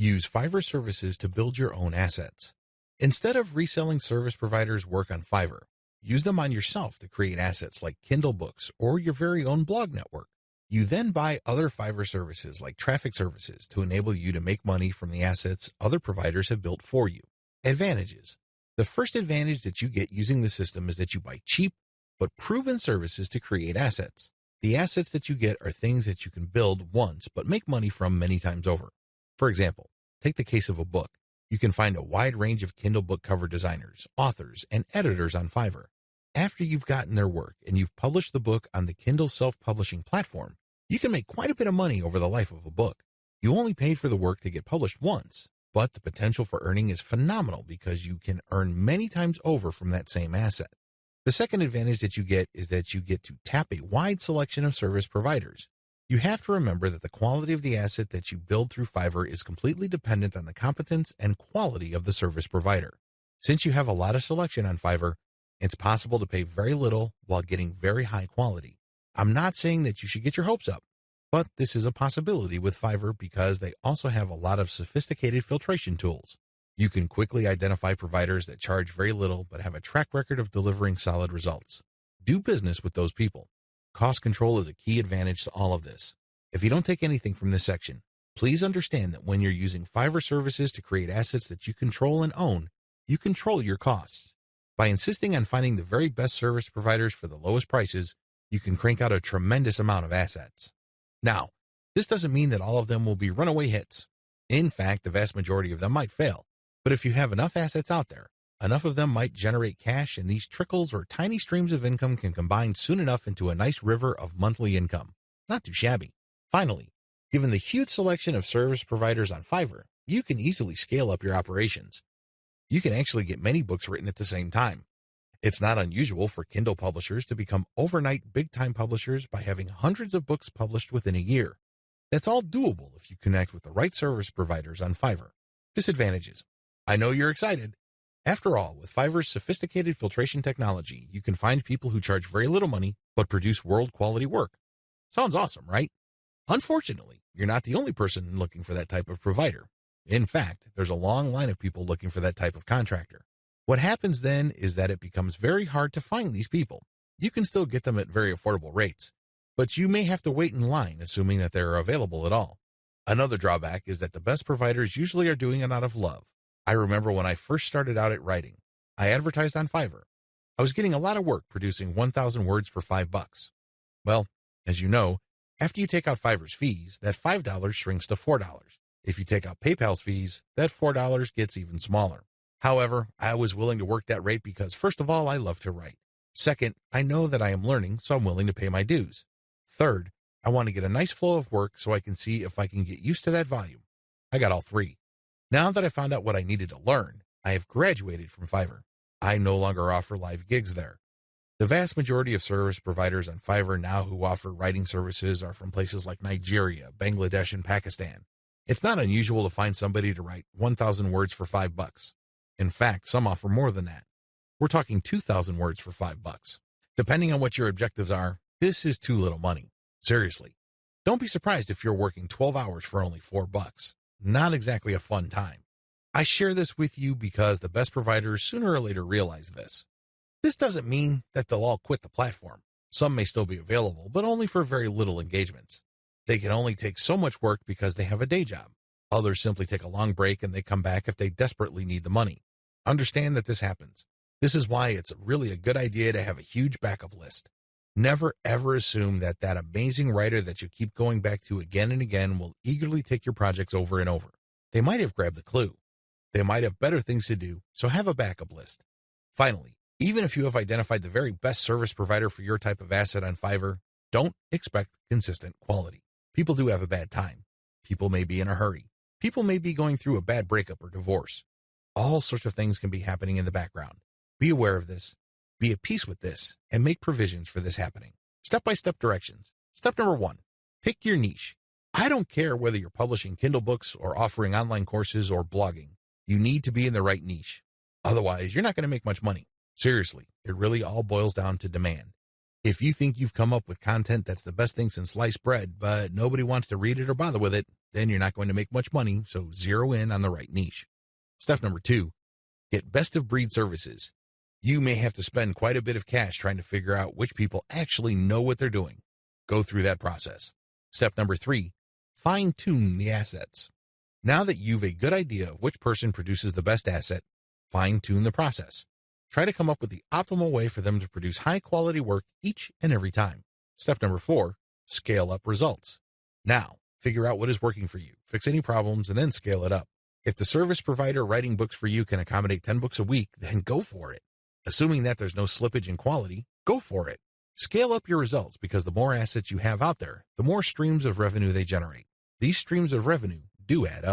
Use Fiverr services to build your own assets. Instead of reselling service providers' work on Fiverr, use them on yourself to create assets like Kindle books or your very own blog network. You then buy other Fiverr services like traffic services to enable you to make money from the assets other providers have built for you. Advantages. The first advantage that you get using the system is that you buy cheap but proven services to create assets. The assets that you get are things that you can build once but make money from many times over. For example, take the case of a book. You can find a wide range of Kindle book cover designers, authors, and editors on Fiverr. After you've gotten their work and you've published the book on the Kindle self-publishing platform, you can make quite a bit of money over the life of a book. You only paid for the work to get published once, but the potential for earning is phenomenal because you can earn many times over from that same asset. The second advantage that you get is that you get to tap a wide selection of service providers. You have to remember that the quality of the asset that you build through Fiverr is completely dependent on the competence and quality of the service provider. Since you have a lot of selection on Fiverr, it's possible to pay very little while getting very high quality. I'm not saying that you should get your hopes up, but this is a possibility with Fiverr because they also have a lot of sophisticated filtration tools. You can quickly identify providers that charge very little but have a track record of delivering solid results. Do business with those people. Cost control is a key advantage to all of this. If you don't take anything from this section, please understand that when you're using Fiverr services to create assets that you control and own, you control your costs. By insisting on finding the very best service providers for the lowest prices, you can crank out a tremendous amount of assets. Now, this doesn't mean that all of them will be runaway hits. In fact, the vast majority of them might fail. But if you have enough assets out there, enough of them might generate cash, and these trickles or tiny streams of income can combine soon enough into a nice river of monthly income. Not too shabby. Finally, given the huge selection of service providers on Fiverr, you can easily scale up your operations. You can actually get many books written at the same time. It's not unusual for Kindle publishers to become overnight big-time publishers by having hundreds of books published within a year. That's all doable if you connect with the right service providers on Fiverr. Disadvantages. I know you're excited. After all, with Fiverr's sophisticated filtration technology, you can find people who charge very little money but produce world-quality work. Sounds awesome, right? Unfortunately, you're not the only person looking for that type of provider. In fact, there's a long line of people looking for that type of contractor. What happens then is that it becomes very hard to find these people. You can still get them at very affordable rates, but you may have to wait in line, assuming that they're available at all. Another drawback is that the best providers usually are doing it out of love. I remember when I first started out at writing, I advertised on Fiverr. I was getting a lot of work producing 1,000 words for $5. Well, as you know, after you take out Fiverr's fees, that $5 shrinks to $4. If you take out PayPal's fees, that $4 gets even smaller. However, I was willing to work that rate because, first of all, I love to write. Second, I know that I am learning, so I'm willing to pay my dues. Third, I want to get a nice flow of work so I can see if I can get used to that volume. I got all three. Now that I found out what I needed to learn, I have graduated from Fiverr. I no longer offer live gigs there. The vast majority of service providers on Fiverr now who offer writing services are from places like Nigeria, Bangladesh, and Pakistan. It's not unusual to find somebody to write 1,000 words for $5. In fact, some offer more than that. We're talking 2,000 words for $5. Depending on what your objectives are, this is too little money. Seriously. Don't be surprised if you're working 12 hours for only $4. Not exactly a fun time. I share this with you because the best providers sooner or later realize this. This doesn't mean that they'll all quit the platform. Some may still be available, but only for very little engagements. They can only take so much work because they have a day job. Others simply take a long break and they come back if they desperately need the money. Understand that this happens. This is why it's really a good idea to have a huge backup list. Never ever assume that that amazing writer that you keep going back to again and again will eagerly take your projects over and over. They might have grabbed the clue. They might have better things to do, so have a backup list. Finally, even if you have identified the very best service provider for your type of asset on Fiverr, don't expect consistent quality. People do have a bad time. People may be in a hurry. People may be going through a bad breakup or divorce. All sorts of things can be happening in the background. Be aware of this. Be at peace with this and make provisions for this happening. Step-by-step directions. Step number 1, pick your niche. I don't care whether you're publishing Kindle books or offering online courses or blogging. You need to be in the right niche. Otherwise, you're not going to make much money. Seriously, it really all boils down to demand. If you think you've come up with content that's the best thing since sliced bread, but nobody wants to read it or bother with it, Then you're not going to make much money, so zero in on the right niche. Step number 2, get best-of-breed services. You may have to spend quite a bit of cash trying to figure out which people actually know what they're doing. Go through that process. Step number 3, fine-tune the assets. Now that you've a good idea of which person produces the best asset, fine-tune the process. Try to come up with the optimal way for them to produce high-quality work each and every time. Step number 4, scale up results. Now, figure out what is working for you, fix any problems, and then scale it up. If the service provider writing books for you can accommodate 10 books a week, then go for it. Assuming that there's no slippage in quality, go for it. Scale up your results because the more assets you have out there, the more streams of revenue they generate. These streams of revenue do add up.